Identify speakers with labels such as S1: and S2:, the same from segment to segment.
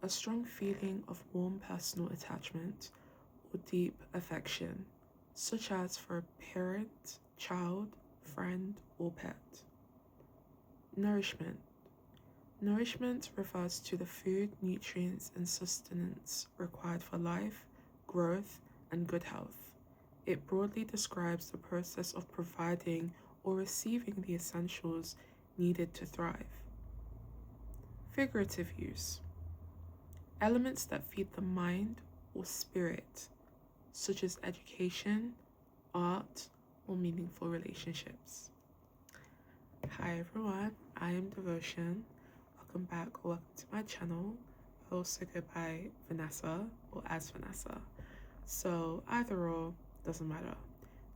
S1: a strong feeling of warm personal attachment or deep affection, such as for a parent, child, friend, or pet. Nourishment. Nourishment refers to the food, nutrients, and sustenance required for life, growth, and good health. It broadly describes the process of providing or receiving the essentials needed to thrive. Figurative use. Elements that feed the mind or spirit, such as education, art, or meaningful relationships. Hi everyone, I am Devotion. Welcome back or welcome to my channel. I also go by Vanessa or as Vanessa. So either or, doesn't matter.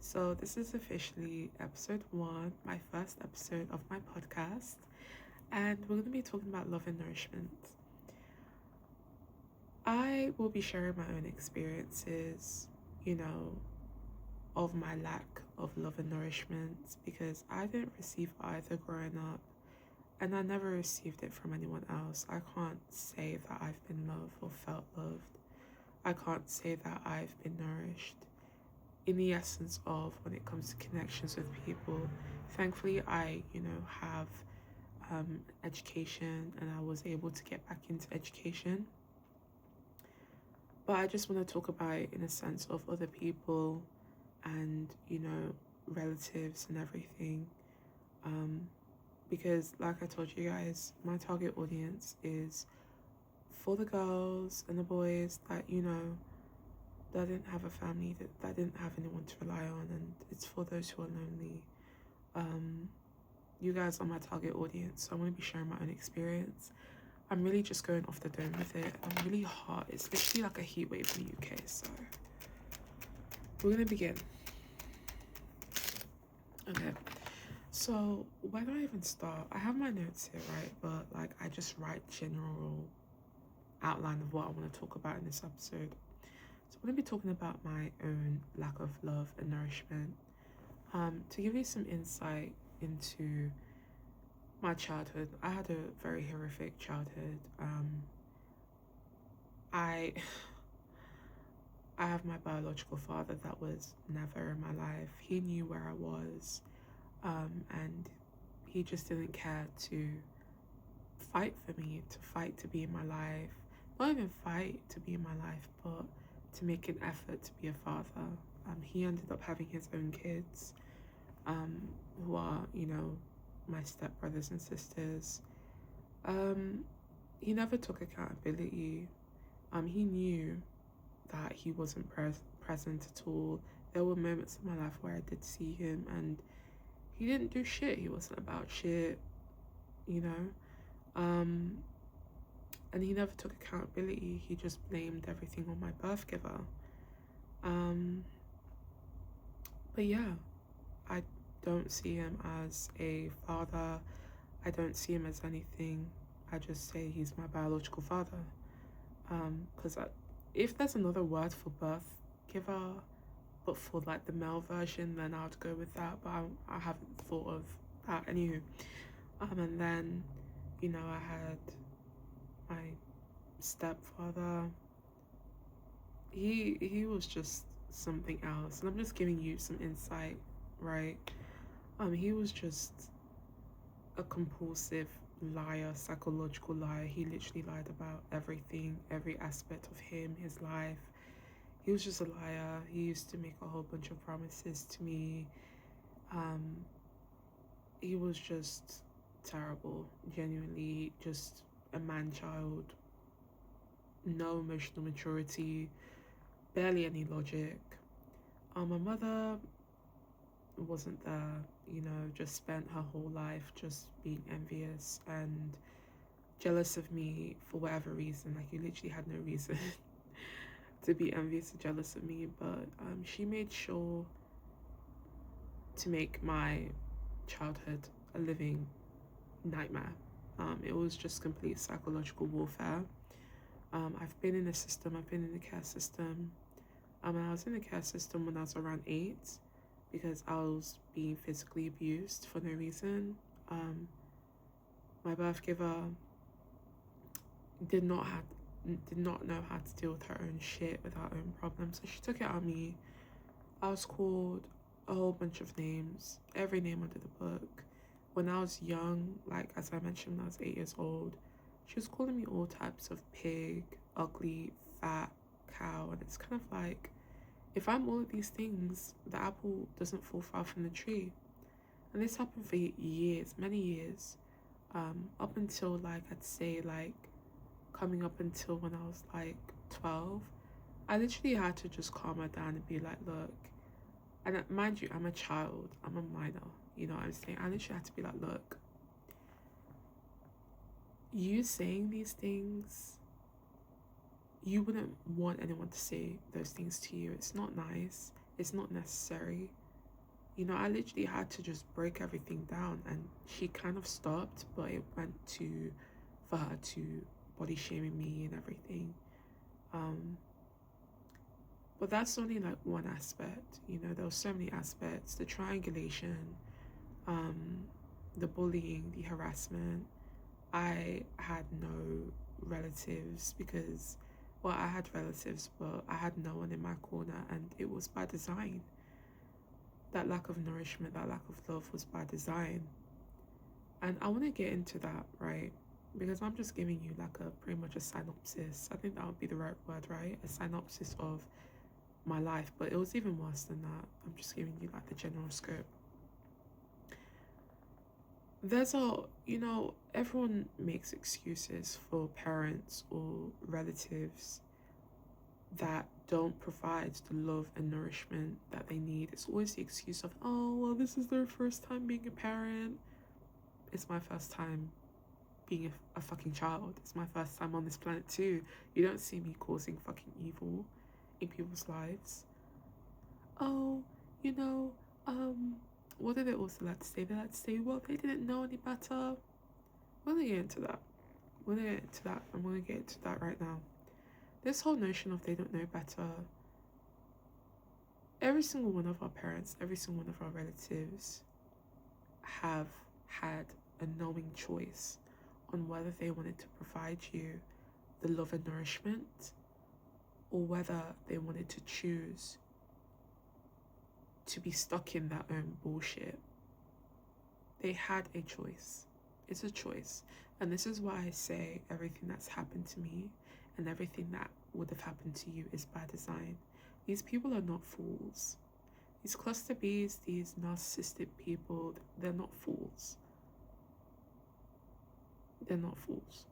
S1: So this is officially episode 1, my first episode of my podcast. And we're going to be talking about love and nourishment. I will be sharing my own experiences, of my lack of love and nourishment because I didn't receive either growing up and I never received it from anyone else. I can't say that I've been loved or felt loved. I can't say that I've been nourished in the essence of when it comes to connections with people. Thankfully, I, have education and I was able to get back into education. But I just want to talk about it in a sense of other people and, relatives and everything. Because like I told you guys, my target audience is for the girls and the boys that, that didn't have a family, that didn't have anyone to rely on, and it's for those who are lonely. You guys are my target audience, so I'm going to be sharing my own experience. I'm really just going off the dome with it. I'm really hot. It's literally like a heat wave in the UK, so we're going to begin. Okay, so where do I even start? I have my notes here, right? But I just write general outline of what I want to talk about in this episode. So I'm going to be talking about my own lack of love and nourishment. To give you some insight into my childhood, I had a very horrific childhood. I I have my biological father that was never in my life. He knew where I was, and he just didn't care to fight for me, to fight to be in my life. Not even fight to be in my life, but to make an effort to be a father. He ended up having his own kids, who are, my stepbrothers and sisters. He never took accountability. He knew that he wasn't present at all. There were moments in my life where I did see him and he didn't do shit. He wasn't about shit, and he never took accountability. He just blamed everything on my birth giver. But yeah, I don't see him as a father. I don't see him as anything. I just say he's my biological father. Because if there's another word for birth giver, but for the male version, then I'd go with that. But I haven't thought of that. Anywho, and then, I had my stepfather. He was just something else, and I'm just giving you some insight, right? He was just a compulsive liar, psychological liar. He literally lied about everything, every aspect of him, his life. He was just a liar. He used to make a whole bunch of promises to me. He was just terrible, genuinely just a man-child, no emotional maturity, barely any logic. My mother wasn't there, just spent her whole life just being envious and jealous of me for whatever reason. You literally had no reason to be envious or jealous of me, but she made sure to make my childhood a living nightmare. It was just complete psychological warfare. I've been in the system, I've been in the care system. I was in the care system when I was around 8 because I was being physically abused for no reason. My birth giver did not did not know how to deal with her own shit, with her own problems. So she took it on me. I was called a whole bunch of names, every name under the book. When I was young, like as I mentioned, when I was 8 years old, she was calling me all types of pig, ugly, fat, cow. And it's kind of like, if I'm all of these things, the apple doesn't fall far from the tree. And this happened for years, many years, up until like, I'd say like coming up until when I was like 12. I literally had to just calm her down and be like, look, and mind you, I'm a child, I'm a minor, you know what I'm saying? I literally had to be like, look, you saying these things, you wouldn't want anyone to say those things to you. It's not nice, it's not necessary. You know, I literally had to just break everything down, and she kind of stopped, but it went to, for her to body shaming me and everything. But that's only like one aspect, you know, there were so many aspects, the triangulation, the bullying, the harassment. I had no relatives because, well, I had relatives, but I had no one in my corner, and it was by design. That lack of nourishment, that lack of love was by design. And I want to get into that, right? Because I'm just giving you like a pretty much a synopsis. I think that would be the right word, right? A synopsis of my life, but it was even worse than that. I'm just giving you like the general scope. There's you know, everyone makes excuses for parents or relatives that don't provide the love and nourishment that they need. It's always the excuse of, oh, well, this is their first time being a parent. It's my first time being a fucking child. It's my first time on this planet too. You don't see me causing fucking evil in people's lives. Oh, you know, what did they also like to say? They like to say, well, they didn't know any better. We're gonna get into that. I'm gonna get into that right now. This whole notion of they don't know better. Every single one of our parents, every single one of our relatives have had a knowing choice on whether they wanted to provide you the love and nourishment, or whether they wanted to choose to be stuck in their own bullshit. They had a choice. It's a choice. And this is why I say everything that's happened to me and everything that would have happened to you is by design. These people are not fools. These cluster bees, these narcissistic people, they're not fools. They're not fools.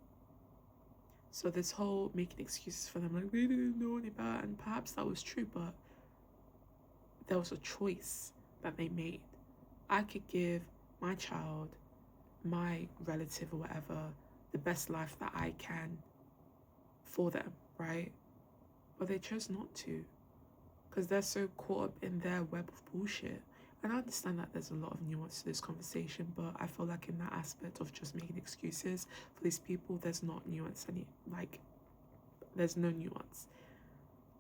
S1: So this whole making excuses for them, like they didn't know any better, and perhaps that was true, but there was a choice that they made. I could give my child, my relative or whatever, the best life that I can for them, right? But they chose not to, because they're so caught up in their web of bullshit. And I understand that there's a lot of nuance to this conversation, but I feel like in that aspect of just making excuses for these people, there's not nuance there's no nuance.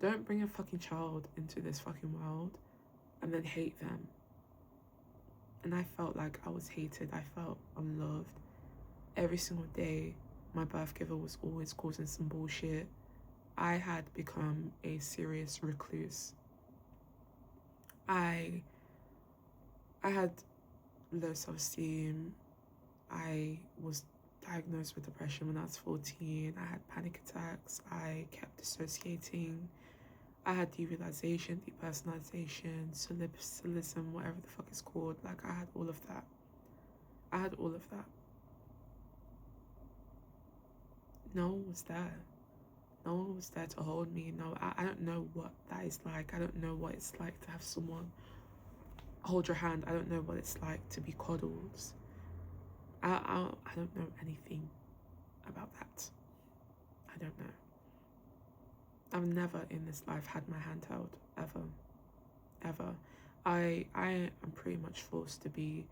S1: Don't bring a fucking child into this fucking world and then hate them. And I felt like I was hated. I felt unloved. Every single day, my birth giver was always causing some bullshit. I had become a serious recluse. I had low self-esteem. I was diagnosed with depression when I was 14. I had panic attacks. I kept dissociating. I had derealization, depersonalization, solipsism, whatever the fuck it's called. Like, I had all of that. No one was there. No one was there to hold me. No, I don't know what that is like. I don't know what it's like to have someone hold your hand. I don't know what it's like to be coddled. I don't know anything about that. I don't know. I've never in this life had my hand held, ever. I am pretty much forced to be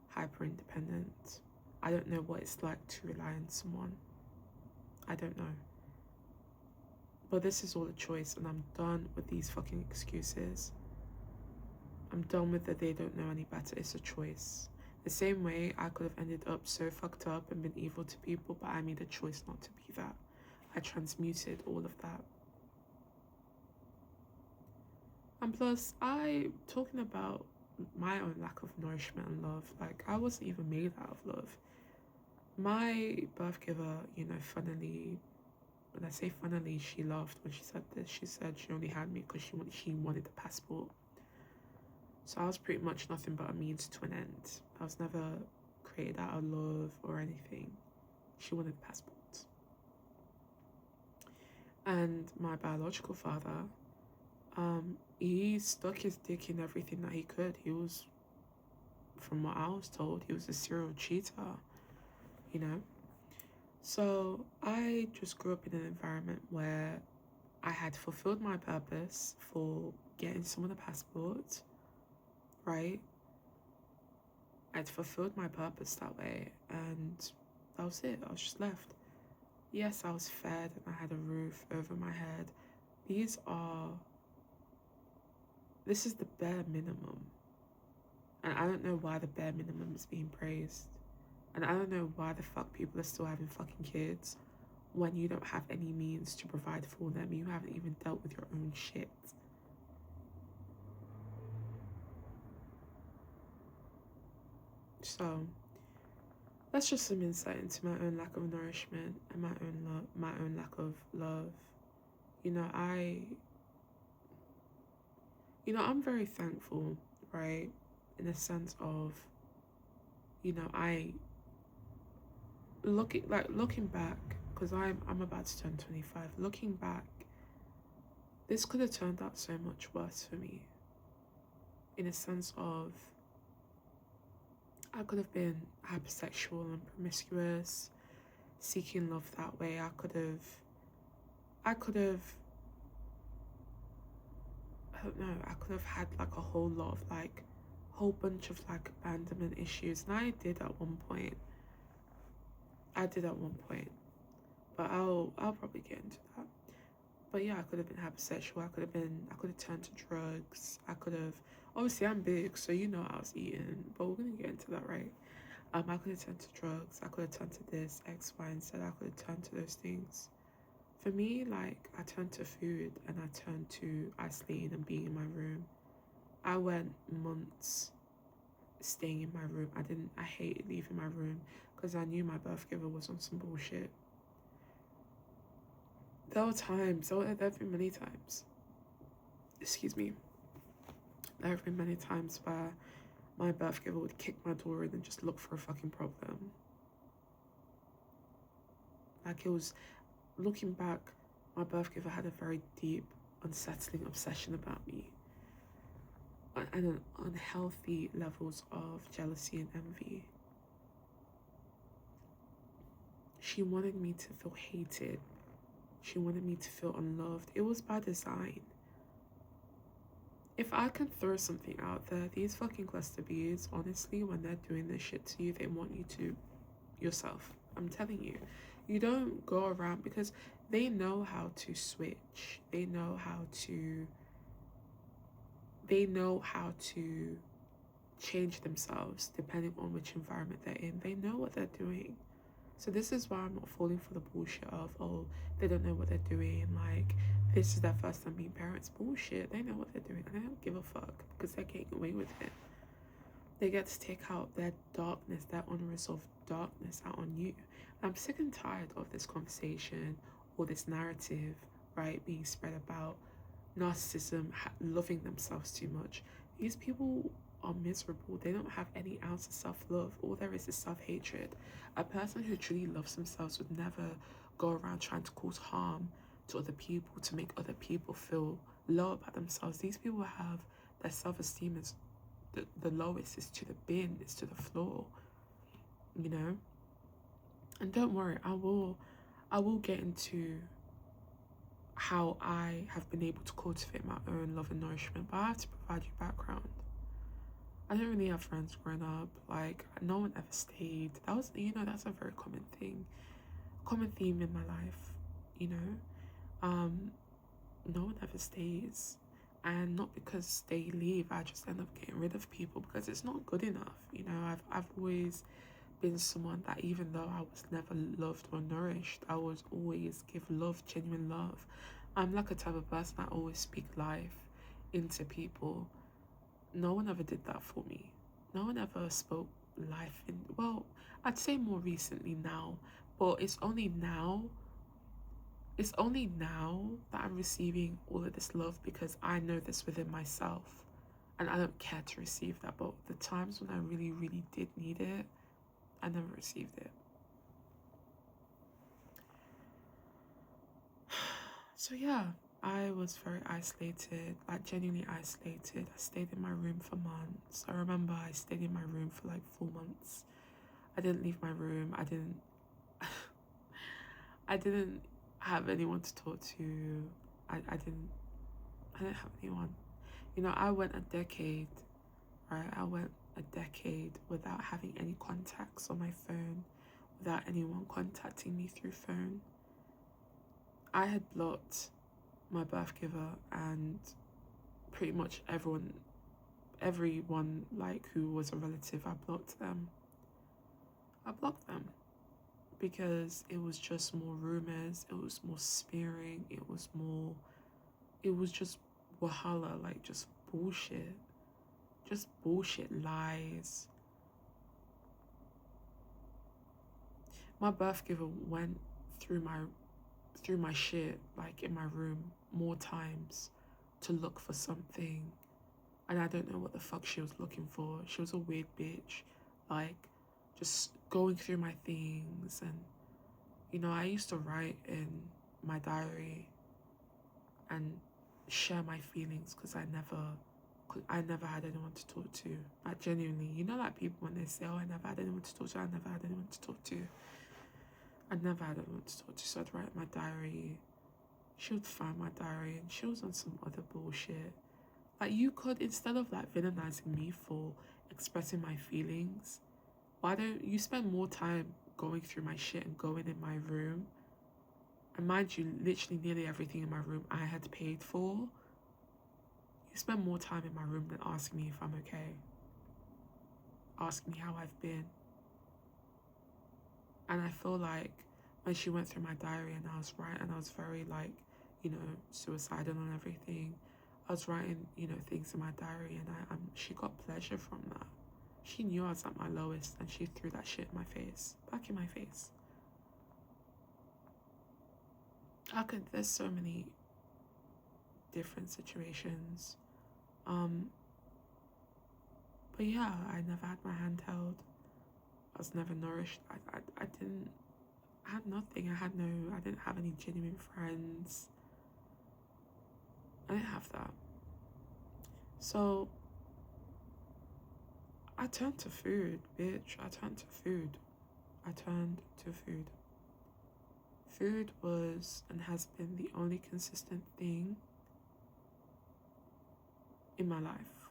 S1: hyper independent. I don't know what it's like to rely on someone. I don't know. But this is all a choice, and I'm done with these fucking excuses. I'm done with that they don't know any better. It's a choice. The same way I could have ended up so fucked up and been evil to people, but I made a choice not to be that. I transmuted all of that. And plus, talking about my own lack of nourishment and love, like, I wasn't even made out of love. My birth giver, funnily, when I say funnily, she laughed when she said this. She said she only had me because she wanted the passport. So I was pretty much nothing but a means to an end. I was never created out of love or anything. She wanted the passport. And my biological father, he stuck his dick in everything that he could. He was, from what I was told, he was a serial cheater, So I just grew up in an environment where I had fulfilled my purpose for getting someone a passport, right? I'd fulfilled my purpose that way, and that was it. I was just left. Yes, I was fed and I had a roof over my head. This is the bare minimum. And I don't know why the bare minimum is being praised. And I don't know why the fuck people are still having fucking kids when you don't have any means to provide for them. You haven't even dealt with your own shit. So that's just some insight into my own lack of nourishment and my own lack of love. I'm very thankful, right? In a sense of, looking back, because I'm about to turn 25. Looking back, this could have turned out so much worse for me. In a sense of, I could have been hypersexual and promiscuous, seeking love that way. I could have, I don't know, I could have had like a whole bunch of like abandonment issues. And I did at one point, but I'll probably get into that. But yeah, I could have been hypersexual. I could have turned to drugs. Obviously I'm big, so I was eating, but we're gonna get into that, right? I could have turned to drugs. I could have turned to this, X, Y, and Z. I could have turned to those things. For me, like, I turned to food and I turned to isolating and being in my room. I went months staying in my room. I hated leaving my room because I knew my birth giver was on some bullshit. There have been many times, there have been many times where my birth giver would kick my door in and just look for a fucking problem. Like, it was, looking back, my birth giver had a very deep, unsettling obsession about me, and unhealthy levels of jealousy and envy. She wanted me to feel hated. She wanted me to feel unloved. It was by design. If I can throw something out there, these fucking cluster bees, honestly, when they're doing this shit to you, they want you to yourself. I'm telling you. You don't go around, because they know how to switch. They know how to change themselves depending on which environment they're in. They know what they're doing. So this is why I'm not falling for the bullshit of, oh, they don't know what they're doing, like, this is their first time being parents. Bullshit. They know what they're doing, and they don't give a fuck, because they're getting away with it. They get to take out their darkness, their unresolved darkness out on you. And I'm sick and tired of this conversation or this narrative, right, being spread about narcissism, loving themselves too much. These people are miserable. They don't have any ounce of self-love. All there is self-hatred. A person who truly loves themselves would never go around trying to cause harm to other people, to make other people feel low about themselves. These people have their self-esteem is the lowest, is to the bin, is to the floor, And don't worry, I will get into how I have been able to cultivate my own love and nourishment, but I have to provide you background. I didn't really have friends growing up. Like, no one ever stayed. That's a very common theme in my life, no one ever stays. And not because they leave, I just end up getting rid of people because it's not good enough. I've always been someone that, even though I was never loved or nourished, I was always give love, genuine love. I'm like a type of person that always speak life into people. No one ever did that for me. No one ever spoke life in, well, I'd say more recently now, but it's only now that I'm receiving all of this love because I know this within myself and I don't care to receive that. But the times when I really, really did need it, I never received it. So yeah, I was very isolated, like genuinely isolated. I stayed in my room for months. I remember I stayed in my room for like 4 months. I didn't leave my room. I didn't have anyone to talk to. I didn't have anyone. You know, I went a decade, right? I went a decade without having any contacts on my phone, without anyone contacting me through phone. I had blocked my birth giver and pretty much everyone like who was a relative. I blocked them because it was just more rumors, it was more spearing, it was just wahala, like just bullshit lies. My birth giver went through my shit, like in my room, more times to look for something, and I don't know what the fuck she was looking for. She was a weird bitch, like just going through my things. And you know, I used to write in my diary and share my feelings because I never had anyone to talk to. Like genuinely, you know, like people when they say, "Oh, I never had anyone to talk to," I never had anyone to talk to. I never had anyone to talk to, so I'd write my diary. She would find my diary and she was on some other bullshit. Like, you could, instead of like villainizing me for expressing my feelings, why don't you spend more time going through my shit and going in my room? And mind you, literally nearly everything in my room I had paid for. You spend more time in my room than asking me if I'm okay, asking me how I've been. And I feel like when she went through my diary and I was writing, and I was very like, you know, suicidal and everything, I was writing, you know, things in my diary, and she got pleasure from that. She knew I was at my lowest and she threw that shit in my face, back in my face. There's so many different situations. But yeah, I never had my hand held. I was never nourished. I had nothing. I didn't have any genuine friends. I didn't have that. So I turned to food, bitch. I turned to food. Food was and has been the only consistent thing in my life.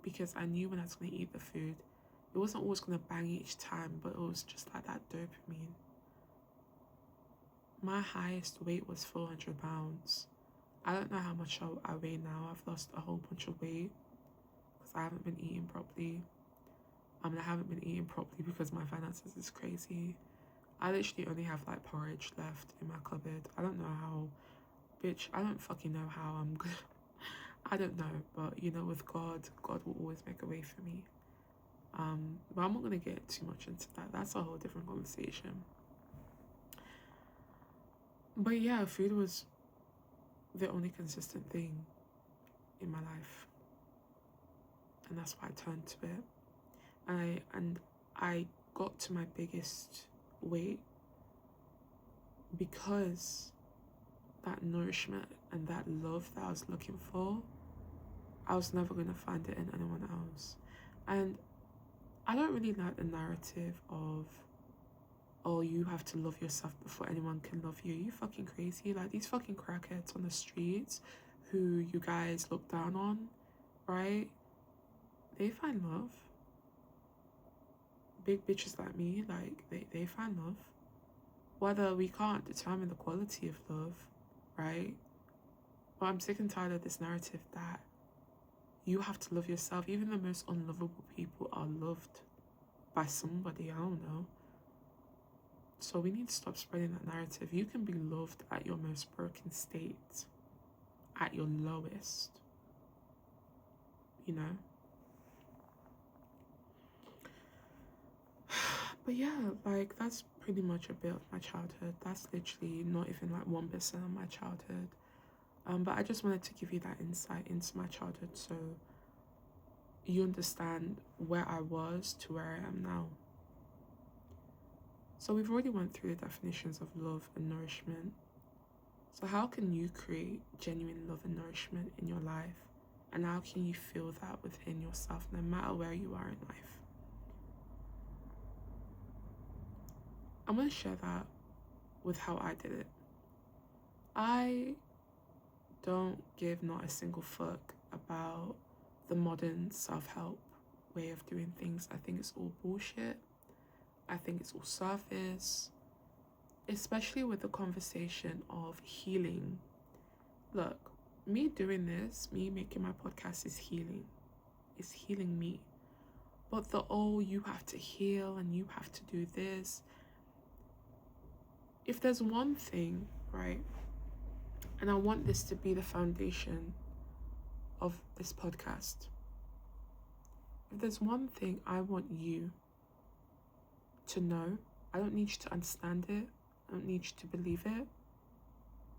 S1: Because I knew when I was going to eat the food, it wasn't always going to bang each time, but it was just like that dopamine. My highest weight was 400 pounds. I don't know how much I weigh now. I've lost a whole bunch of weight because I haven't been eating properly. I haven't been eating properly because my finances is crazy. I literally only have like porridge left in my cupboard. I don't know how, bitch, I don't fucking know how I'm good. I don't know, but you know, with God will always make a way for me. But I'm not gonna get too much into that. That's a whole different conversation. But yeah, food was the only consistent thing in my life, and that's why I turned to it. And I got to my biggest weight because that nourishment and that love that I was looking for, I was never going to find it in anyone else. And I don't really like the narrative of, oh, you have to love yourself before anyone can love you. You fucking crazy. Like, these fucking crackheads on the streets who you guys look down on, right? They find love. Big bitches like me, like, they find love. Whether we can't determine the quality of love, right? But I'm sick and tired of this narrative that you have to love yourself. Even the most unlovable people are loved. by somebody, I don't know. So we need to stop spreading that narrative. You can be loved at your most broken state, at your lowest, you know? But yeah, like, that's pretty much a bit of my childhood. That's literally not even like 1% of my childhood. But I just wanted to give you that insight into my childhood so you understand where I was to where I am now. So we've already went through the definitions of love and nourishment. So how can you create genuine love and nourishment in your life? And how can you feel that within yourself no matter where you are in life? I'm going to share that with how I did it. I don't give not a single fuck about the modern self-help way of doing things. I think it's all bullshit. I think it's all surface, especially with the conversation of healing. Look, me doing this, me making my podcast is healing. It's healing me. But you have to heal and you have to do this. If there's one thing, right, and I want this to be the foundation of this podcast, if there's one thing I want you to know, I don't need you to understand it, I don't need you to believe it,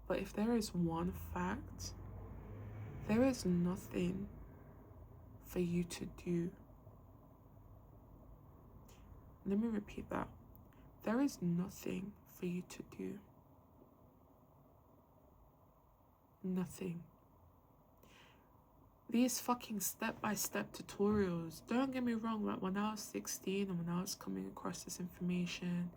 S1: but if there is one fact, there is nothing for you to do. Let me repeat that. There is nothing for you to do. Nothing. These fucking step-by-step tutorials, don't get me wrong, like when I was 16 and when I was coming across this information,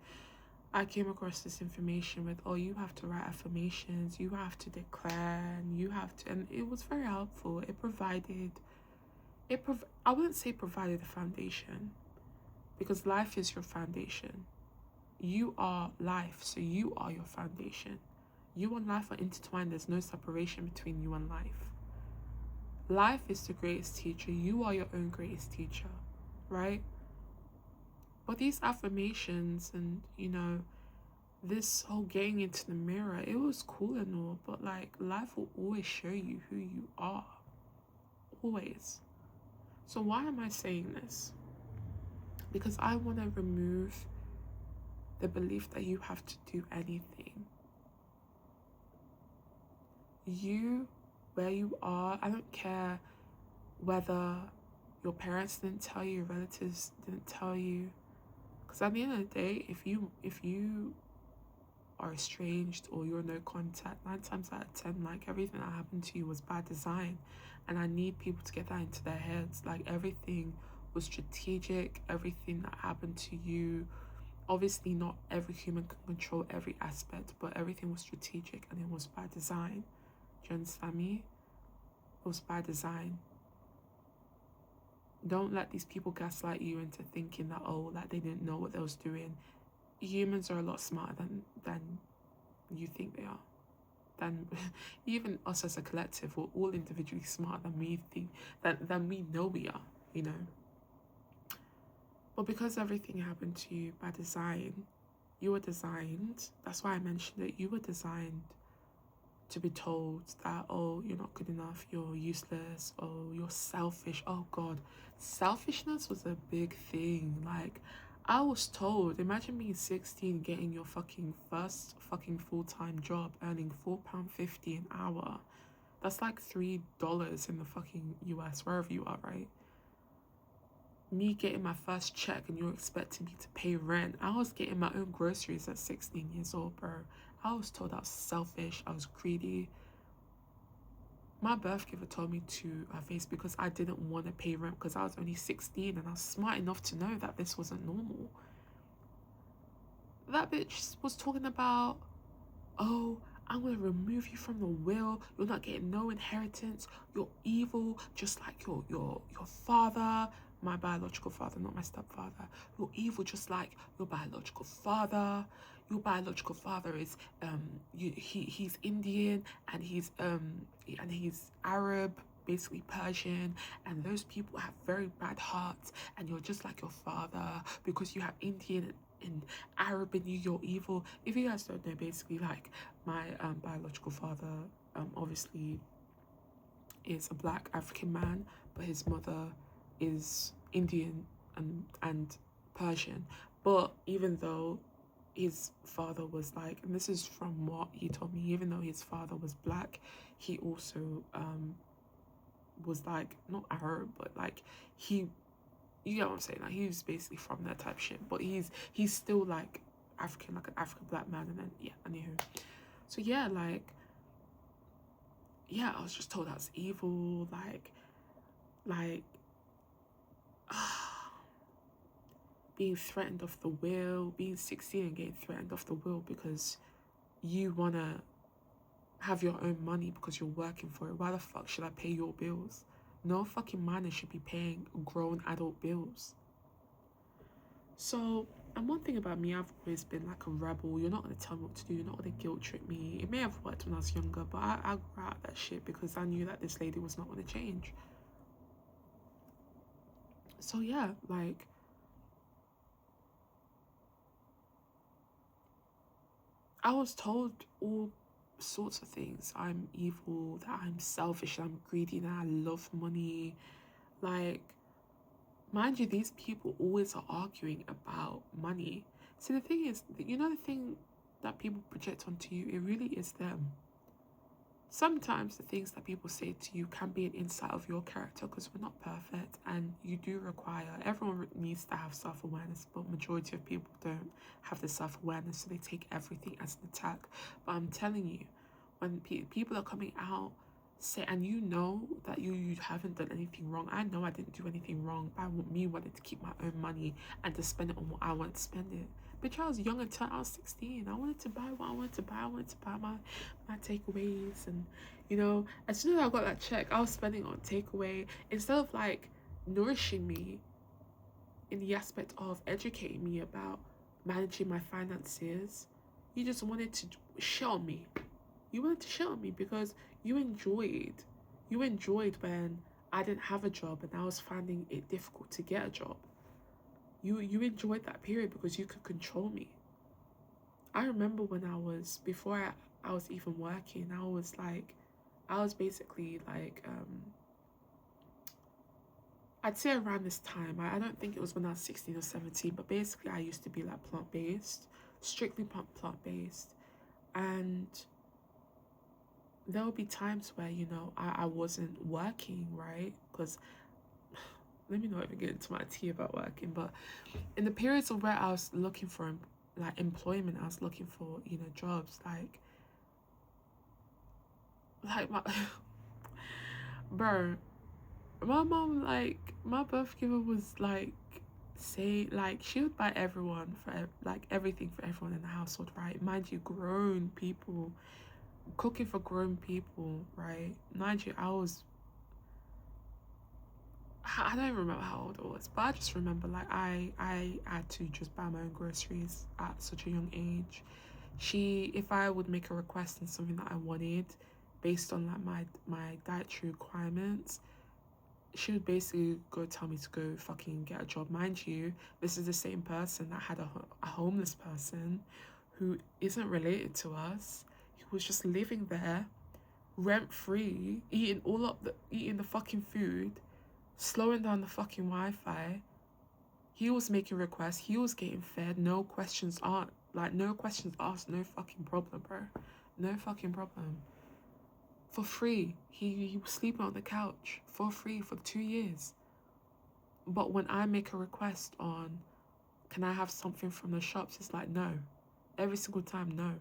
S1: I came across this information with, oh, you have to write affirmations, you have to declare, and you have to, and it was very helpful. I wouldn't say provided a foundation, because life is your foundation. You are life, so you are your foundation. You and life are intertwined. There's no separation between you and life. Life is the greatest teacher. You are your own greatest teacher, right? But these affirmations and, this whole getting into the mirror, it was cool and all, but like life will always show you who you are. Always. So why am I saying this? Because I want to remove the belief that you have to do anything. You, where you are, I don't care whether your parents didn't tell you, your relatives didn't tell you. Because at the end of the day, if you are estranged or you're no contact, 9 times out of 10, like everything that happened to you was by design. And I need people to get that into their heads. Like everything was strategic, everything that happened to you. Obviously not every human can control every aspect, but everything was strategic and it was by design. Do you understand me? It was by design. Don't let these people gaslight you into thinking that, that they didn't know what they was doing. Humans are a lot smarter than you think they are. Than even us as a collective, we're all individually smarter than we think, than we know we are, But because everything happened to you by design, you were designed, that's why I mentioned it, you were designed to be told that, you're not good enough, you're useless, you're selfish. Oh God, selfishness was a big thing. Like, I was told, imagine being 16, getting your first full-time job, earning £4.50 an hour. That's like $3 in the fucking US, wherever you are, right? Me getting my first check and you're expecting me to pay rent. I was getting my own groceries at 16 years old, bro. I was told I was selfish, I was greedy. My birth giver told me to her face because I didn't want to pay rent because I was only 16 and I was smart enough to know that this wasn't normal. That bitch was talking about, I'm going to remove you from the will. You're not getting no inheritance. You're evil, just like your father. My biological father, not my stepfather. You're evil just like your biological father. Your biological father is he's Indian and he's Arab, basically Persian, and those people have very bad hearts, and you're just like your father because you have Indian and Arab in you, you're evil. If you guys don't know, basically, like, my biological father obviously is a black African man, but his mother is Indian and Persian. But even though his father was like, and this is from what he told me, even though his father was black, he also was like, not Arab, but like, he, you get what I'm saying, like, he was basically from that type of shit, but he's still like African, like an African black man. And then yeah, anywho, so yeah, like, yeah, I was just told I was evil, like being threatened off the wheel, being 16 and getting threatened off the wheel because you want to have your own money because you're working for it. Why the fuck should I pay your bills? No fucking minor should be paying grown adult bills. So, and one thing about me, I've always been like a rebel. You're not going to tell me what to do. You're not going to guilt trip me. It may have worked when I was younger, but I grew out of that shit because I knew that this lady was not going to change. So yeah, like, I was told all sorts of things. I'm evil, that I'm selfish, that I'm greedy, that I love money. Like, mind you, these people always are arguing about money. See, the thing is, you know, the thing that people project onto you, it really is them. Sometimes the things that people say to you can be an insight of your character because we're not perfect, and you do require, everyone needs to have self-awareness, but majority of people don't have the self-awareness, so they take everything as an attack. But I'm telling you, when people are coming out, say, and you know that you haven't done anything wrong. I know I didn't do anything wrong, but me wanted to keep my own money and to spend it on what I want to spend it. Bitch, I was young until I was 16. I wanted to buy what I wanted to buy. I wanted to buy my takeaways, and you know, as soon as I got that check, I was spending on takeaway instead of like nourishing me in the aspect of educating me about managing my finances. You just wanted to shit on me. You wanted to shit on me because you enjoyed when I didn't have a job and I was finding it difficult to get a job. You enjoyed that period because you could control me. I remember when before I was even working, I was basically like, I'd say around this time, I don't think it was when I was 16 or 17, but basically I used to be like plant-based, strictly plant-based. And there would be times where, you know, I wasn't working, right? Because let me not even get into my tea about working, but in the periods of where I was looking for like employment, I was looking for, you know, jobs, like my bro, my mom, like, my birth giver was like, say, like, she would buy everyone for like everything for everyone in the household, right? Mind you, grown people, cooking for grown people, right? Mind you, I don't remember how old I was, but I just remember like I had to just buy my own groceries at such a young age. If I would make a request and something that I wanted based on like my dietary requirements, she would basically go tell me to go fucking get a job. Mind you, this is the same person that had a homeless person who isn't related to us. He was just living there rent free, eating the fucking food, slowing down the fucking Wi-Fi. He was making requests. He was getting fed. No questions asked. Like, no questions asked. No fucking problem, bro. No fucking problem. For free. He was sleeping on the couch for free for 2 years. But when I make a request on, can I have something from the shops? It's like, no. Every single time, no.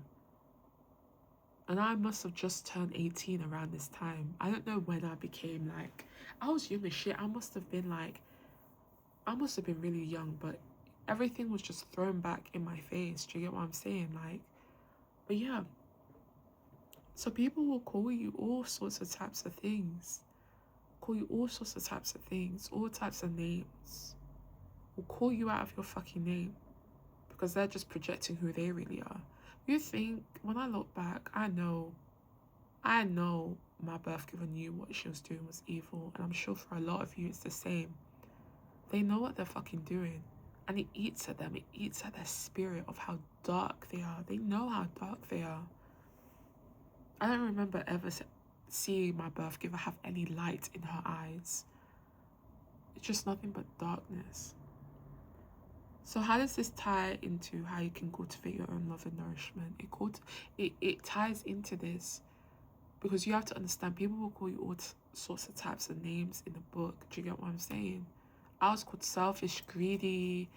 S1: And I must have just turned 18 around this time. I don't know when I became like, I was young as shit. I must have been really young, but everything was just thrown back in my face. Do you get what I'm saying? Like, but yeah. So people will call you all sorts of types of things. All types of names. Will call you out of your fucking name because they're just projecting who they really are. You think, when I look back, I know my birth giver knew what she was doing was evil, and I'm sure for a lot of you it's the same. They know what they're fucking doing, and it eats at them. It eats at their spirit of how dark they are. They know how dark they are. I don't remember ever seeing my birth giver have any light in her eyes. It's just nothing but darkness. So how does this tie into how you can cultivate your own love and nourishment? It ties into this because you have to understand, people will call you all sorts of types of names in the book. Do you get what I'm saying? I was called selfish, greedy.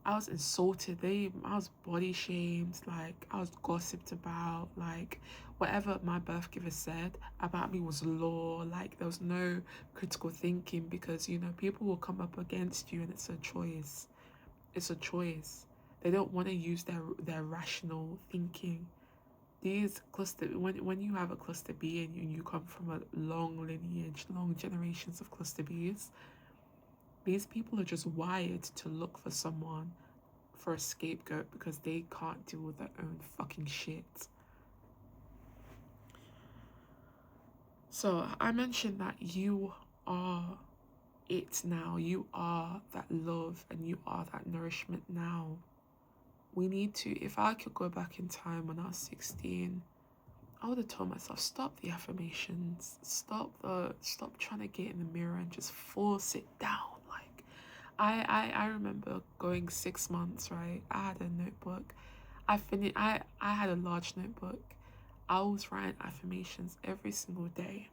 S1: I was insulted. I was body shamed. Like, I was gossiped about. Like, whatever my birth giver said about me was law. Like, there was no critical thinking because, you know, people will come up against you and it's a choice. It's a choice. They don't want to use their rational thinking. These cluster, when you have a cluster B and you come from a long lineage, long generations of cluster Bs, these people are just wired to look for someone, for a scapegoat, because they can't deal with their own fucking shit. So I mentioned that you are it now. You are that love and you are that nourishment now. We need to, if I could go back in time when I was 16, I would have told myself, stop the affirmations, stop trying to get in the mirror and just force it down. Like, I remember going 6 months, right? I had a notebook. I had a large notebook. I was writing affirmations every single day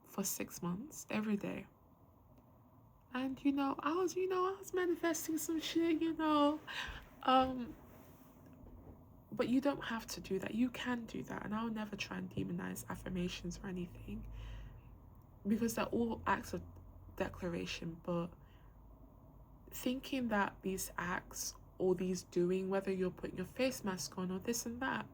S1: for 6 months, every day. And I was manifesting some shit, but you don't have to do that. You can do that, and I'll never try and demonize affirmations or anything, because they're all acts of declaration. But thinking that these acts or these doing, whether you're putting your face mask on or this and that,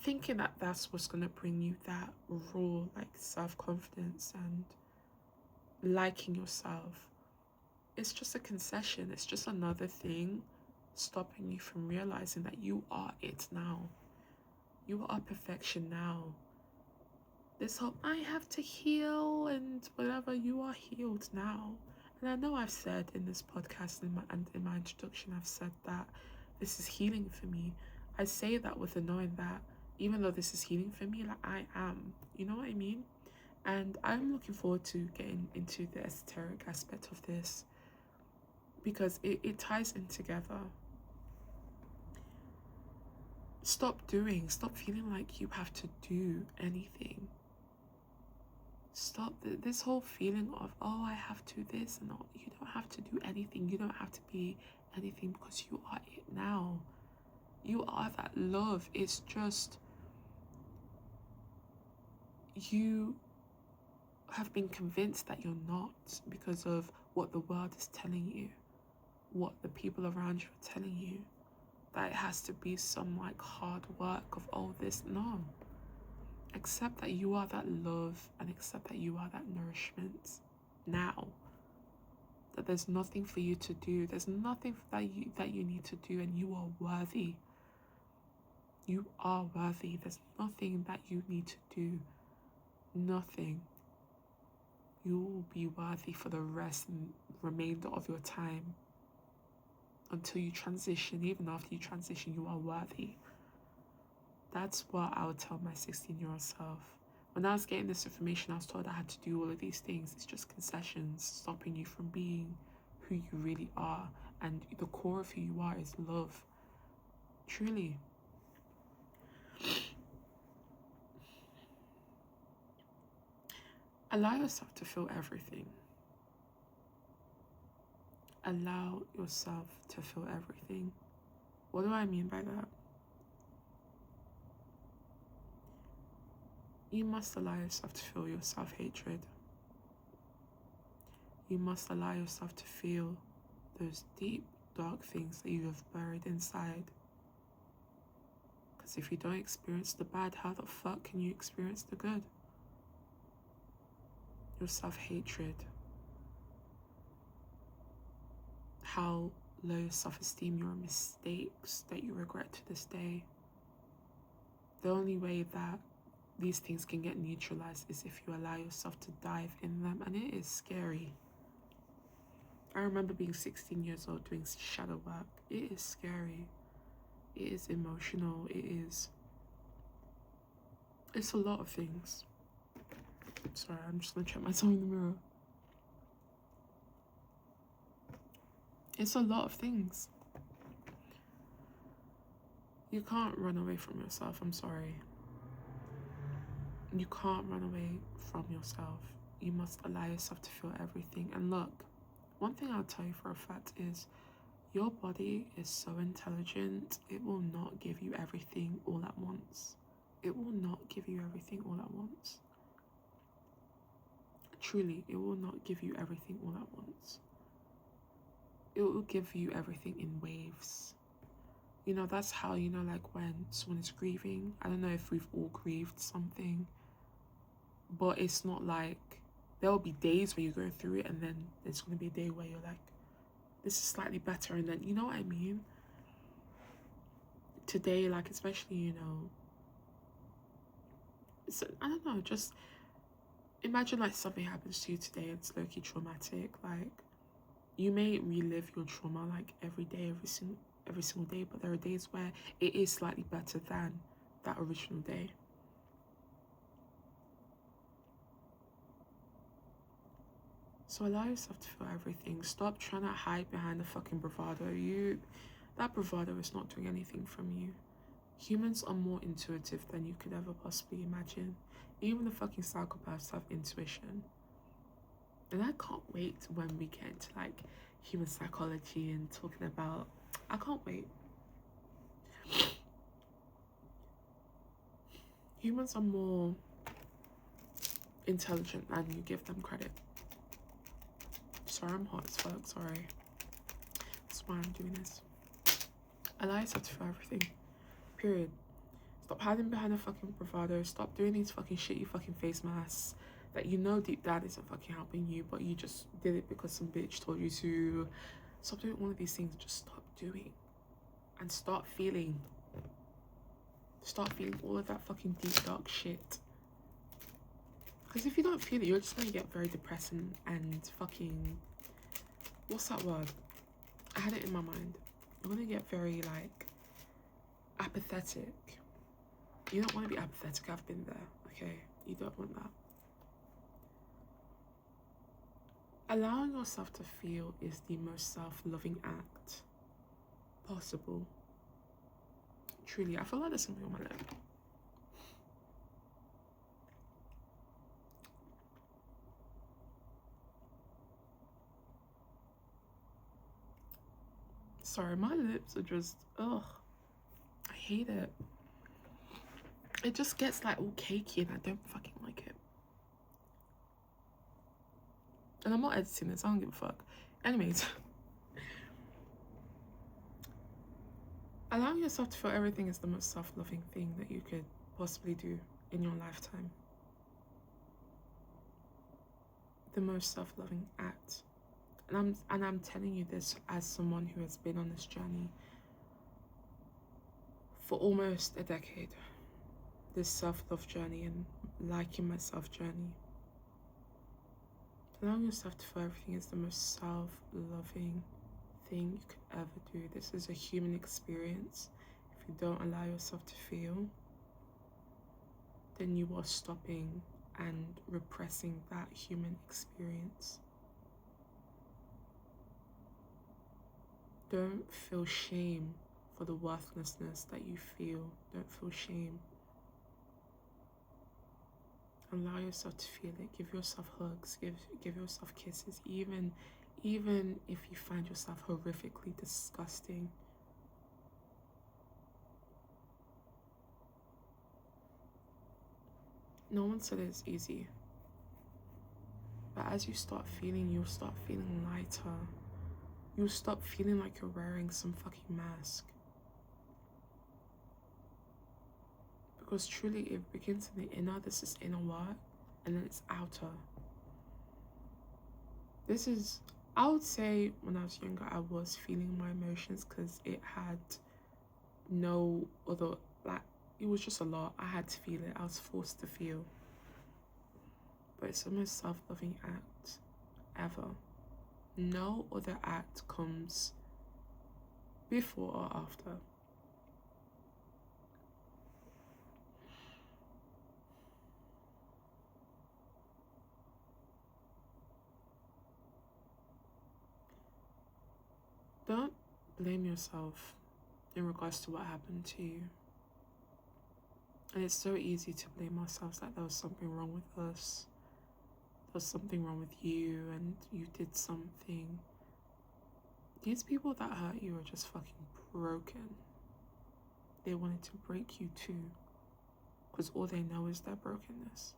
S1: thinking that that's what's going to bring you that raw, like, self-confidence and liking yourself, it's just a concession. It's just another thing stopping you from realizing that you are it now. You are perfection now. This whole I have to heal and whatever, you are healed now. And I know I've said in this podcast, in my introduction, I've said that this is healing for me. I say that with the knowing that even though this is healing for me, like, I am, you know what I mean? And I'm looking forward to getting into the esoteric aspect of this, because it ties in together. Stop feeling like you have to do anything. Stop this whole feeling of, oh, I have to this and all. You don't have to do anything. You don't have to be anything, because you are it now. You are that love. It's just you have been convinced that you're not because of what the world is telling you, what the people around you are telling you, that it has to be some like hard work of all this. No. Accept that you are that love, and accept that you are that nourishment now. That there's nothing for you to do. There's nothing that you need to do, and you are worthy. You are worthy. There's nothing that you need to do. Nothing. You will be worthy for the rest and remainder of your time until you transition. Even after you transition, you are worthy. That's what I would tell my 16-year-old self. When I was getting this information, I was told I had to do all of these things. It's just concessions stopping you from being who you really are. And the core of who you are is love. Truly. Allow yourself to feel everything. Allow yourself to feel everything. What do I mean by that? You must allow yourself to feel your self-hatred. You must allow yourself to feel those deep, dark things that you have buried inside. Because if you don't experience the bad, how the fuck can you experience the good? Your self-hatred. How low your self-esteem, your mistakes that you regret to this day. The only way that these things can get neutralized is if you allow yourself to dive in them, and it is scary. I remember being 16 years old doing shadow work. It is scary. It is emotional. It's a lot of things. Sorry, I'm just gonna check myself in the mirror. It's a lot of things. You can't run away from yourself. I'm sorry. You can't run away from yourself. You must allow yourself to feel everything. And look, one thing I'll tell you for a fact is your body is so intelligent. It will not give you everything all at once. It will not give you everything all at once. Truly, it will not give you everything all at once. It will give you everything in waves. You know, that's how, you know, like when someone is grieving. I don't know if we've all grieved something, but it's not like, there will be days where you're going through it, and then there's going to be a day where you're like, this is slightly better, and then, you know what I mean? Today, like, especially, you know, I don't know, just imagine like something happens to you today, it's low-key traumatic. Like, you may relive your trauma like every day, every single day, but there are days where it is slightly better than that original day. So allow yourself to feel everything. Stop trying to hide behind the fucking bravado. That bravado is not doing anything from you. Humans are more intuitive than you could ever possibly imagine. Even the fucking psychopaths have intuition. And I can't wait when we get into like human psychology and talking about, I can't wait. Humans are more intelligent than you give them credit. Sorry, I'm hot as fuck, sorry. That's why I'm doing this. Allow yourself to feel everything. Period. Stop hiding behind a fucking bravado. Stop doing these fucking shitty fucking face masks that you know deep down isn't fucking helping you, but you just did it because some bitch told you to. Stop doing all of these things. Just stop doing. And start feeling. Start feeling all of that fucking deep dark shit. Because if you don't feel it, you're just gonna get very depressing and fucking, what's that word? I had it in my mind. You're gonna get very like apathetic. You don't want to be apathetic. I've been there. Okay, you don't want that. Allowing yourself to feel is the most self-loving act possible. Truly, I feel like there's something on my lip. Sorry, my lips are just, ugh. I hate it. It just gets like all cakey and I don't fucking like it. And I'm not editing this, I don't give a fuck. Anyways. Allowing yourself to feel everything is the most self-loving thing that you could possibly do in your lifetime. The most self-loving act. And I'm telling you this as someone who has been on this journey for almost a decade. This self-love journey and liking myself journey. Allowing yourself to feel everything is the most self-loving thing you could ever do. This is a human experience. If you don't allow yourself to feel, then you are stopping and repressing that human experience. Don't feel shame for the worthlessness that you feel. Don't feel shame. Allow yourself to feel it. Give yourself hugs. Give yourself kisses. Even if you find yourself horrifically disgusting. No one said it's easy. But as you start feeling, you'll start feeling lighter. You'll stop feeling like you're wearing some fucking mask. Because truly it begins in the inner. This is inner work, and then it's outer. This is, I would say when I was younger I was feeling my emotions because it had no other, like, it was just a lot. I had to feel it. I was forced to feel. But it's the most self-loving act ever. No other act comes before or after. Don't blame yourself in regards to what happened to you. And it's so easy to blame ourselves, like there was something wrong with us. There was something wrong with you and you did something. These people that hurt you are just fucking broken. They wanted to break you too, because all they know is their brokenness.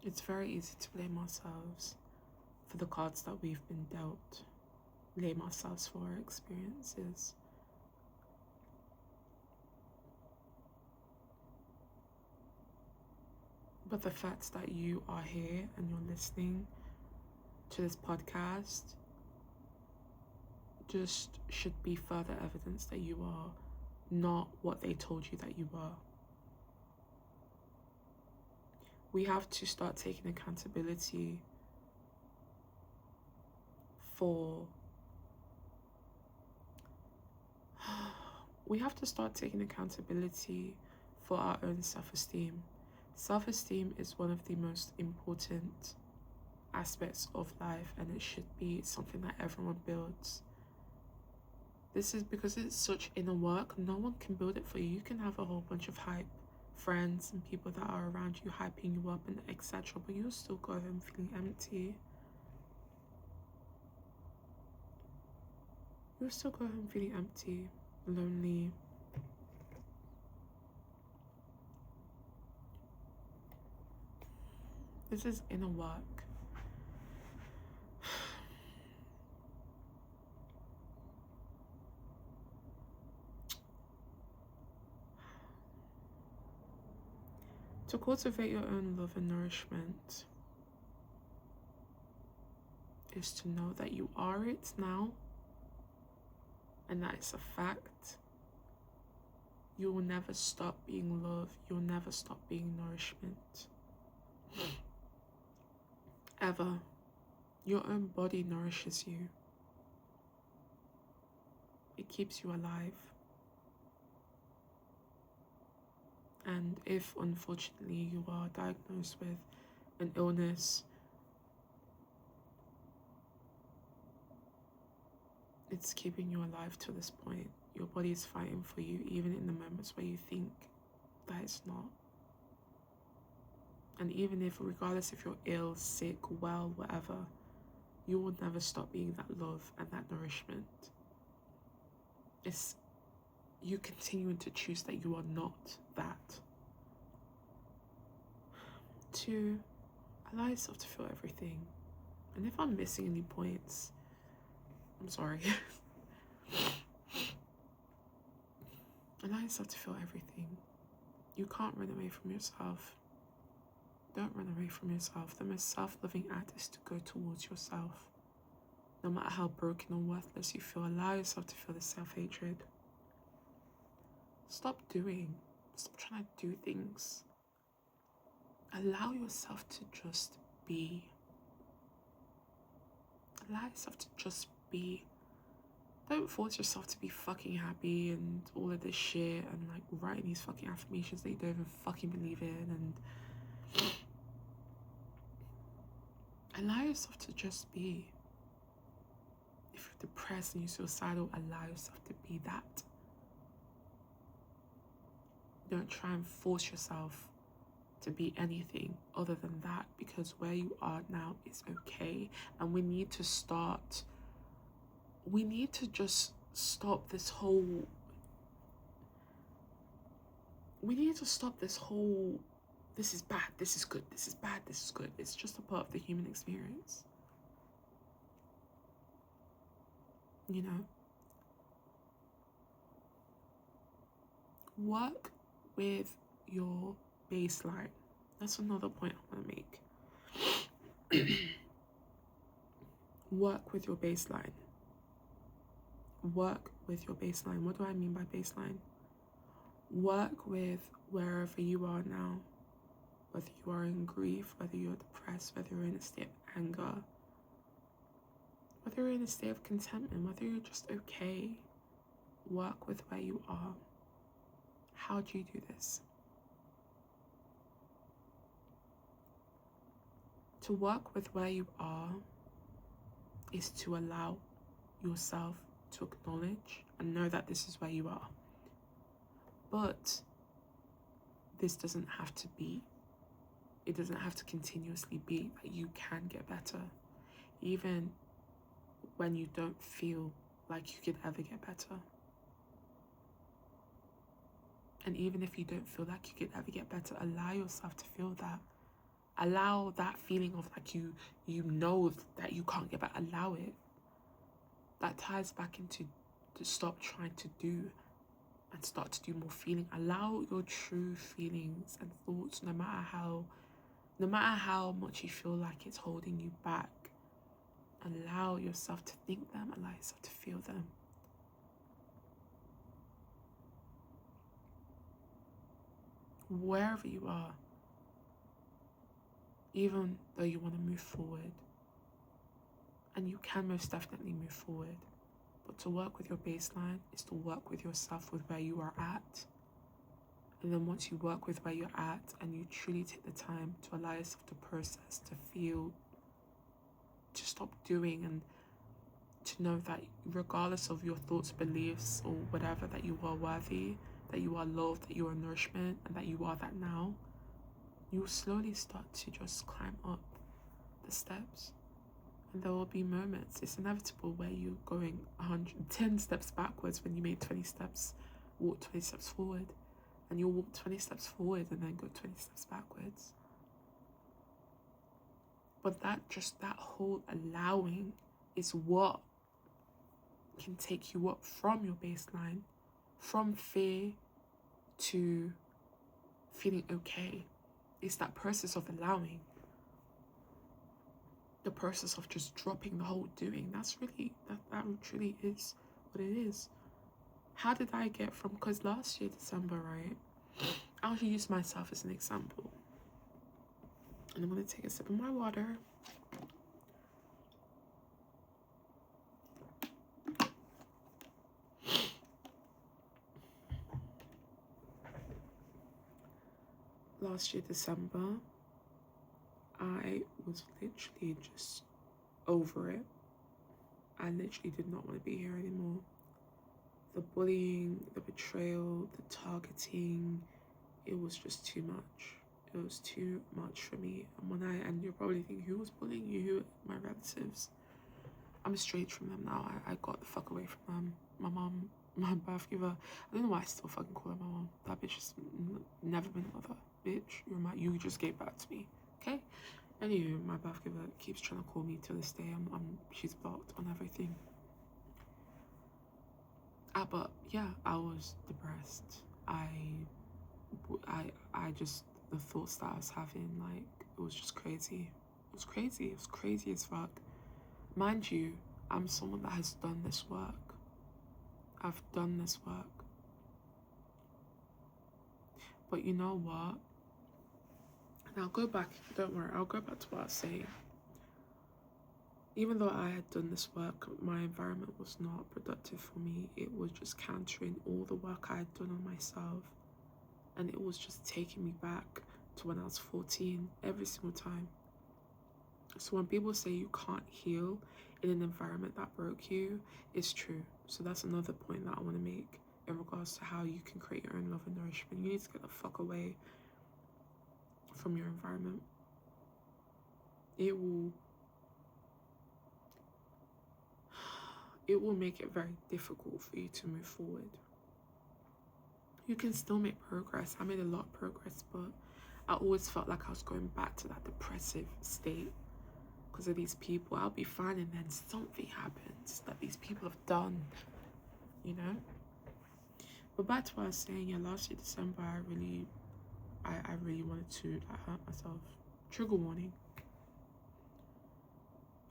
S1: It's very easy to blame ourselves for the cards that we've been dealt, blame ourselves for our experiences. But the fact that you are here and you're listening to this podcast just should be further evidence that you are not what they told you that you were. We have to start taking accountability for our own self-esteem. Self-esteem is one of the most important aspects of life, and it should be something that everyone builds. This is because it's such inner work. No one can build it for you. You can have a whole bunch of hype friends and people that are around you hyping you up and etc., but you'll still go home feeling empty. You'll still go home feeling empty, lonely. This is inner work. To cultivate your own love and nourishment is to know that you are it now, and that it's a fact. You will never stop being love. You'll never stop being nourishment. Ever. Your own body nourishes you. It keeps you alive. And if, unfortunately, you are diagnosed with an illness, it's keeping you alive to this point. Your body is fighting for you, even in the moments where you think that it's not. And even if, regardless if you're ill, sick, well, whatever, you will never stop being that love and that nourishment. It's you continuing to choose that you are not that. 2, allow yourself to feel everything. And if I'm missing any points, I'm sorry. Allow yourself to feel everything. You can't run away from yourself. Don't run away from yourself. The most self-loving act is to go towards yourself. No matter how broken or worthless you feel, allow yourself to feel the self-hatred. Stop trying to do things. Allow yourself to just be. Allow yourself to just be. Don't force yourself to be fucking happy and all of this shit and like writing these fucking affirmations that you don't even fucking believe in, and allow yourself to just be. If you're depressed and you're suicidal, allow yourself to be that. Don't try and force yourself to be anything other than that, because where you are now is okay. And we need to just stop this whole this is bad, this is good, this is bad, this is good. It's just a part of the human experience, you know. Work with your baseline. That's another point I want to make. Work with your baseline. work with your baseline. What do I mean by baseline? Work with wherever you are now, whether you are in grief, whether you're depressed, whether you're in a state of anger, whether you're in a state of contentment, whether you're just okay. Work with where you are. How do you do this? To work with where you are is to allow yourself to acknowledge and know that this is where you are. But this doesn't have to be. It doesn't have to continuously be that you can get better. Even when you don't feel like you could ever get better. And even if you don't feel like you could ever get better, allow yourself to feel that. Allow that feeling of like you know that you can't get better. Allow it. That ties back into to stop trying to do and start to do more feeling. Allow your true feelings and thoughts, no matter how much you feel like it's holding you back. Allow yourself to think them, allow yourself to feel them. Wherever you are, even though you want to move forward, and you can most definitely move forward, but to work with your baseline is to work with yourself with where you are at. And then once you work with where you're at and you truly take the time to allow yourself to process, to feel, to stop doing, and to know that regardless of your thoughts, beliefs, or whatever, that you are worthy, that you are loved, that you are nourishment, and that you are that now, you will slowly start to just climb up the steps. And there will be moments, it's inevitable, where you're going 110 steps backwards when you made 20 steps, walk 20 steps forward. And you'll walk 20 steps forward and then go 20 steps backwards. But that whole allowing is what can take you up from your baseline, from fear to feeling okay. It's that process of allowing. The process of just dropping the whole doing. That truly is what it is. How did I get from, because last year, December, right? I'll use myself as an example. And I'm going to take a sip of my water. Last year, December, I was literally just over it. I literally did not want to be here anymore. The bullying, the betrayal, the targeting, it was just too much. It was too much for me. And you're probably thinking, who was bullying you? Who? My relatives. I'm estranged from them now. I got the fuck away from them. My mom, my birth giver. I don't know why I still fucking call her my mom. That bitch has never been a mother. Bitch, you just gave birth to me. Okay? Anyway, my birth giver keeps trying to call me to this day. She's blocked on everything. But yeah, I was depressed. I just, the thoughts that I was having, like, it was just crazy. It was crazy as fuck. Mind you, I'm someone that has done this work. I've done this work. But you know what? And I'll go back, don't worry, I'll go back to what I was saying. Even though I had done this work, my environment was not productive for me. It was just countering all the work I had done on myself. And it was just taking me back to when I was 14, every single time. So when people say you can't heal in an environment that broke you, it's true. So that's another point that I want to make in regards to how you can create your own love and nourishment. You need to get the fuck away from your environment. It will make it very difficult for you to move forward. You can still make progress. I made a lot of progress, but I always felt like I was going back to that depressive state because of these people. I'll be fine and then something happens that these people have done, you know? But back to what I was saying, yeah, last year, December, I really wanted to hurt myself. Trigger warning.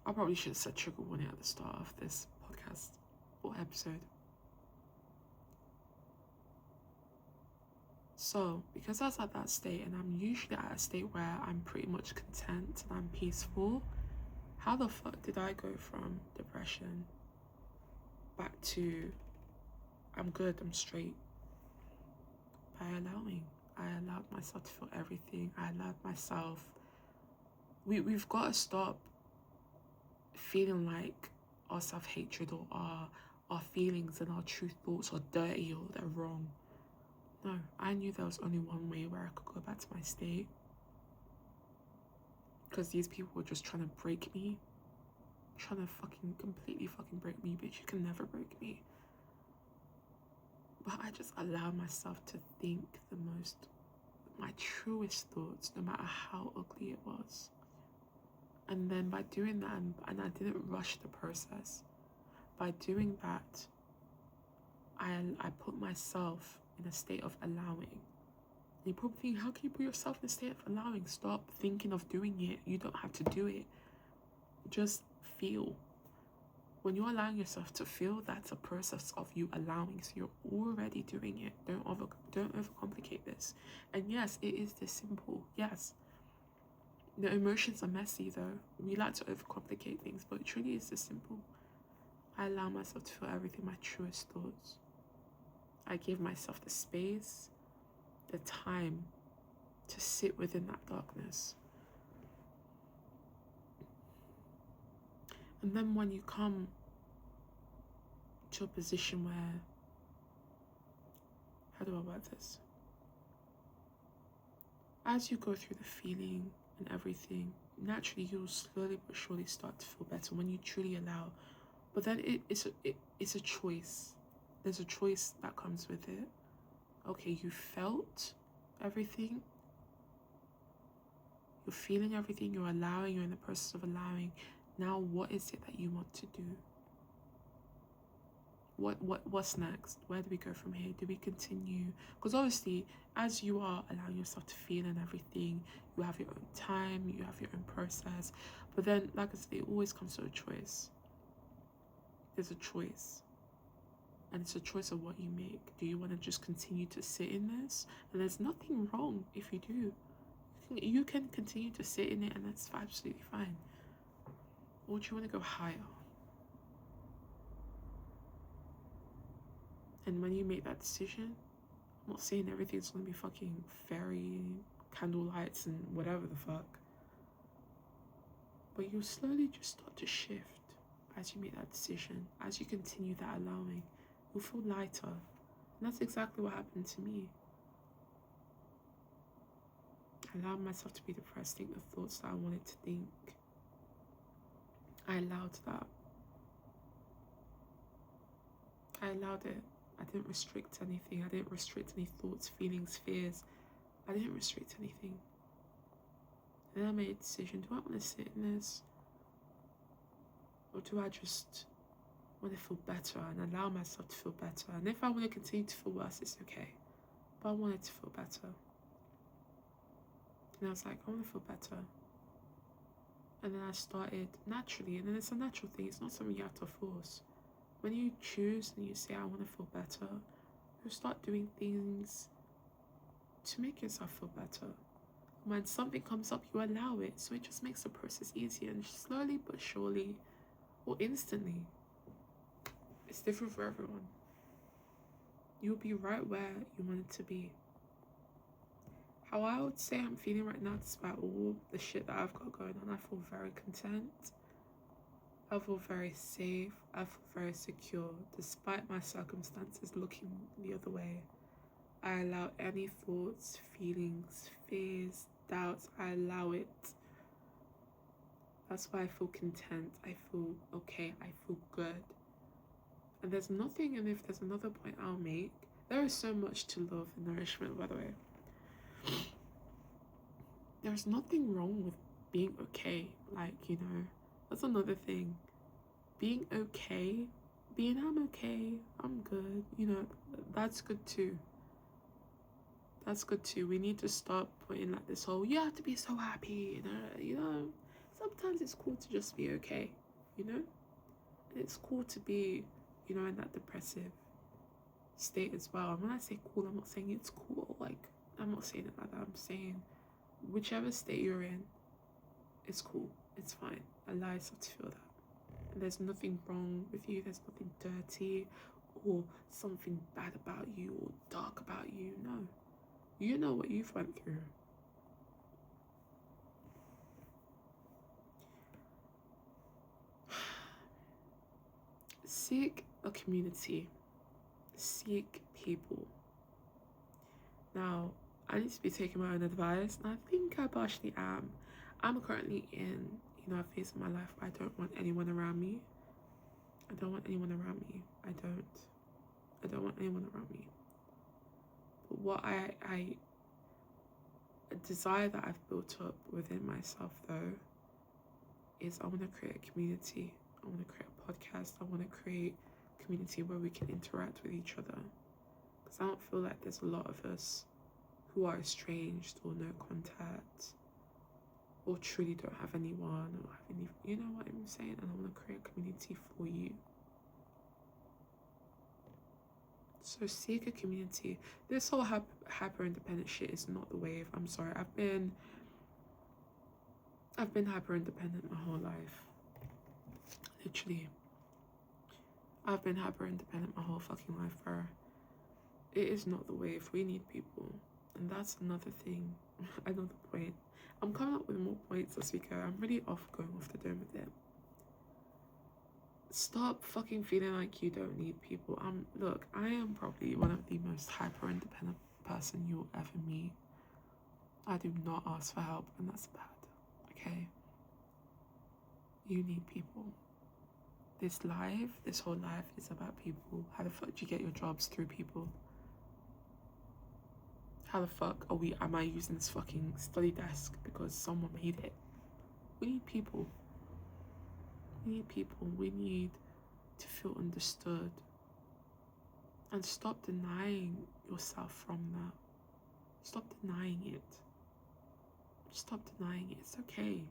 S1: I probably should have said trigger warning at the start of this podcast. or episode. So, because I was at that state, and I'm usually at a state where I'm pretty much content and I'm peaceful, how the fuck did I go from depression back to I'm good, I'm straight? By allowing. I allowed myself to feel everything. I allowed myself. We've got to stop feeling like our self-hatred or our feelings and our true thoughts are dirty or they're wrong. No, I knew there was only one way where I could go back to my state, because these people were just trying to break me, trying to completely break me, bitch. You can never break me. But I just allowed myself to think my truest thoughts, no matter how ugly it was. And then by doing that, and I didn't rush the process, by doing that, I put myself in a state of allowing. And you probably think, how can you put yourself in a state of allowing? Stop thinking of doing it. You don't have to do it. Just feel. When you're allowing yourself to feel, that's a process of you allowing. So you're already doing it. Don't overcomplicate this. And yes, it is this simple. Yes. The emotions are messy though. We like to overcomplicate things, but it truly is this simple. I allow myself to feel everything, my truest thoughts. I give myself the space, the time to sit within that darkness. And then when you come to a position where, how do I word this? As you go through the feeling and everything, naturally you'll slowly but surely start to feel better when you truly allow. But then it's a choice. There's a choice that comes with it. Okay, you felt everything. You're feeling everything. You're allowing. You're in the process of allowing. Now, what is it that you want to do? What's next? Where do we go from here? Do we continue? Because obviously, as you are allowing yourself to feel and everything, you have your own time. You have your own process. But then, like I said, it always comes to a choice. There's a choice. And it's a choice of what you make. Do you want to just continue to sit in this? And there's nothing wrong if you do. You can continue to sit in it, and that's absolutely fine. Or do you want to go higher? And when you make that decision, I'm not saying everything's going to be fucking fairy candle lights and whatever the fuck. But you'll slowly just start to shift as you make that decision. As you continue that allowing, you'll feel lighter. And that's exactly what happened to me. I allowed myself to be depressed, think the thoughts that I wanted to think. I allowed that. I allowed it. I didn't restrict anything. I didn't restrict any thoughts, feelings, fears. I didn't restrict anything. And then I made a decision. Do I want to sit in this? Or do I just want to feel better and allow myself to feel better? And if I want to continue to feel worse, it's okay. But I wanted to feel better. And I was like, I want to feel better. And then I started naturally. And then it's a natural thing. It's not something you have to force. When you choose and you say, I want to feel better, you start doing things to make yourself feel better. When something comes up, you allow it. So it just makes the process easier. And slowly but surely, or instantly, it's different for everyone. You'll be right where you want it to be. How I would say I'm feeling right now, despite all the shit that I've got going on, I feel very content. I feel very safe. I feel very secure, despite my circumstances looking the other way. I allow any thoughts, feelings, fears, doubts. I allow it. That's why I feel content. I feel okay. I feel good. And there's nothing, and if there's another point I'll make, there is so much to love in nourishment, by the way. There's nothing wrong with being okay. Like, that's another thing. Being okay, I'm okay, I'm good, that's good too. That's good too. We need to stop putting like this whole, you have to be so happy, sometimes it's cool to just be okay, and it's cool to be, you know, in that depressive state as well. And when I say cool, I'm not saying it's cool. Like, I'm not saying it like that. I'm saying whichever state you're in, it's cool. It's fine. Allow yourself to feel that. And there's nothing wrong with you. There's nothing dirty or something bad about you or dark about you. No. You know what you've went through. Seek a community. Seek people. Now, I need to be taking my own advice, and I think I partially am. I'm currently in, you know, a phase of my life where I don't want anyone around me. I don't want anyone around me. I don't want anyone around me. But what I a desire that I've built up within myself, though, is I want to create a community. I want to create a podcast. I want to create a community where we can interact with each other. Because I don't feel like there's a lot of us who are estranged or no contact or truly don't have anyone or have any, you know what I'm saying? And I want to create a community for you. So seek a community. This whole hyper-independent shit is not the wave. I'm sorry. I've been hyper-independent my whole life. Literally. I've been hyper-independent my whole fucking life, bro. It is not the wave. We need people. And that's another thing. Another point. I'm coming up with more points as we go. I'm really going off the dome with it. Stop fucking feeling like you don't need people. Look, I am probably one of the most hyper-independent person you'll ever meet. I do not ask for help, and that's bad. Okay? You need people. This whole life is about people. How the fuck do you get your jobs? Through people. How the fuck am I using this fucking study desk because someone made it? We need people. We need people. We need to feel understood. And stop denying yourself from that. Stop denying it. Stop denying it. It's okay.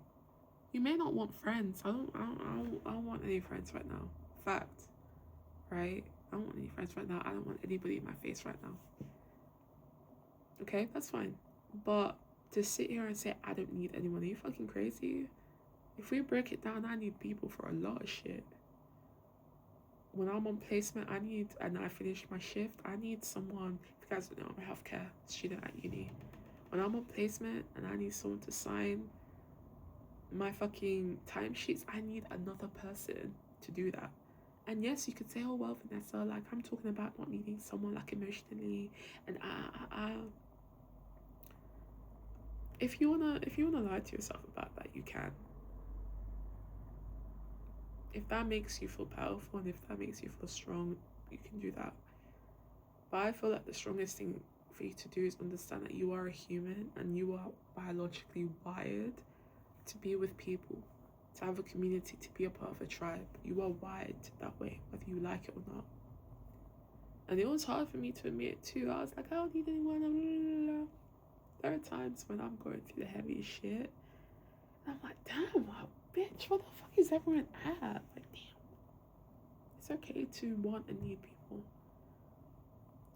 S1: You may not want friends. I don't want any friends right now. Fact. Right? I don't want any friends right now. I don't want anybody in my face right now. Okay, that's fine. But to sit here and say I don't need anyone, are you fucking crazy? If we break it down, I need people for a lot of shit. When I'm on placement, and I finish my shift, I need someone. If you guys don't know, I'm a healthcare student at uni. When I'm on placement and I need someone to sign my fucking timesheets, I need another person to do that. And yes, you could say, oh well, Vanessa, like I'm talking about not needing someone like emotionally and If you wanna lie to yourself about that, you can. If that makes you feel powerful and if that makes you feel strong, you can do that. But I feel like the strongest thing for you to do is understand that you are a human and you are biologically wired to be with people, to have a community, to be a part of a tribe. You are wired that way, whether you like it or not. And it was hard for me to admit too. I was like, I don't need anyone. Blah, blah, blah. There are times when I'm going through the heaviest shit, and I'm like, damn, bitch, what the fuck is everyone at? Like, damn. It's okay to want and need people.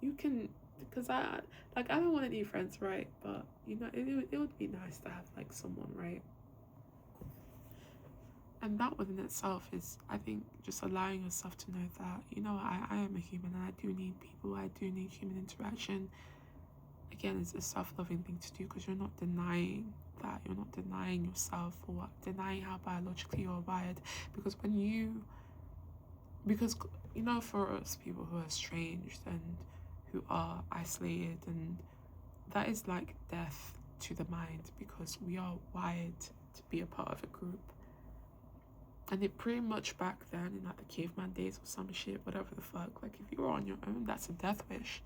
S1: You can, because I don't want any friends, right? But, you know, it would be nice to have, like, someone, right? And that within itself is, I think, just allowing yourself to know that, you know, I am a human and I do need people. I do need human interaction. Again, it's a self-loving thing to do because you're not denying that. You're not denying yourself or denying how biologically you're wired. Because you know, for us people who are estranged and who are isolated, and that is like death to the mind because we are wired to be a part of a group. And it pretty much back then in like the caveman days or some shit, whatever the fuck, like if you were on your own, that's a death wish.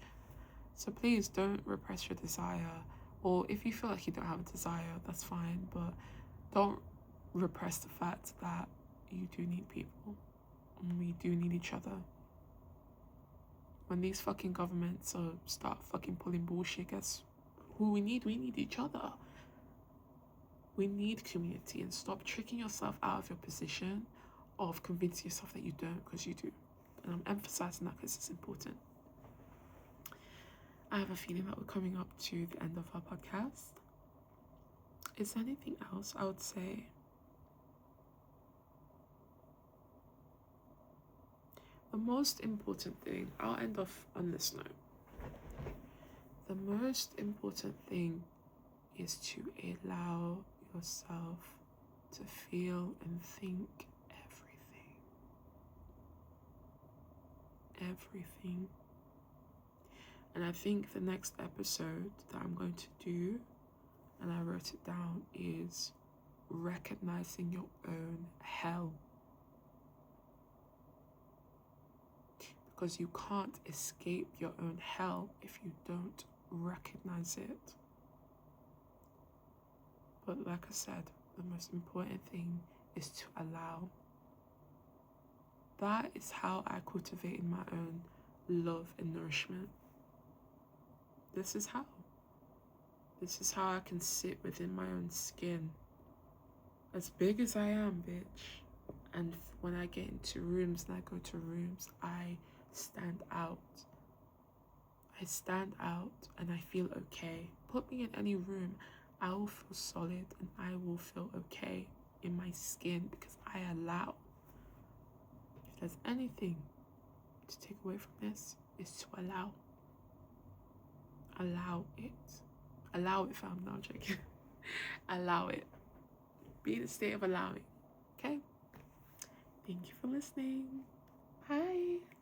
S1: So please don't repress your desire, or if you feel like you don't have a desire, that's fine, but don't repress the fact that you do need people and we do need each other. When these fucking governments start fucking pulling bullshit, guess who we need? We need each other. We need community, and stop tricking yourself out of your position of convincing yourself that you don't, because you do. And I'm emphasizing that because it's important. I have a feeling that we're coming up to the end of our podcast. Is there anything else I would say? The most important thing, I'll end off on this note. The most important thing is to allow yourself to feel and think everything. And I think the next episode that I'm going to do, and I wrote it down, is recognizing your own hell. Because you can't escape your own hell if you don't recognize it. But like I said, the most important thing is to allow. That is how I cultivated my own love and nourishment. This is how. This is how I can sit within my own skin. As big as I am, bitch. And when I get into rooms and I go to rooms, I stand out. I stand out and I feel okay. Put me in any room, I will feel solid and I will feel okay in my skin because I allow. If there's anything to take away from this, is to allow. Allow it. Allow it, fam. No, I'm joking. Allow it. Be in a state of allowing. Okay? Thank you for listening. Bye.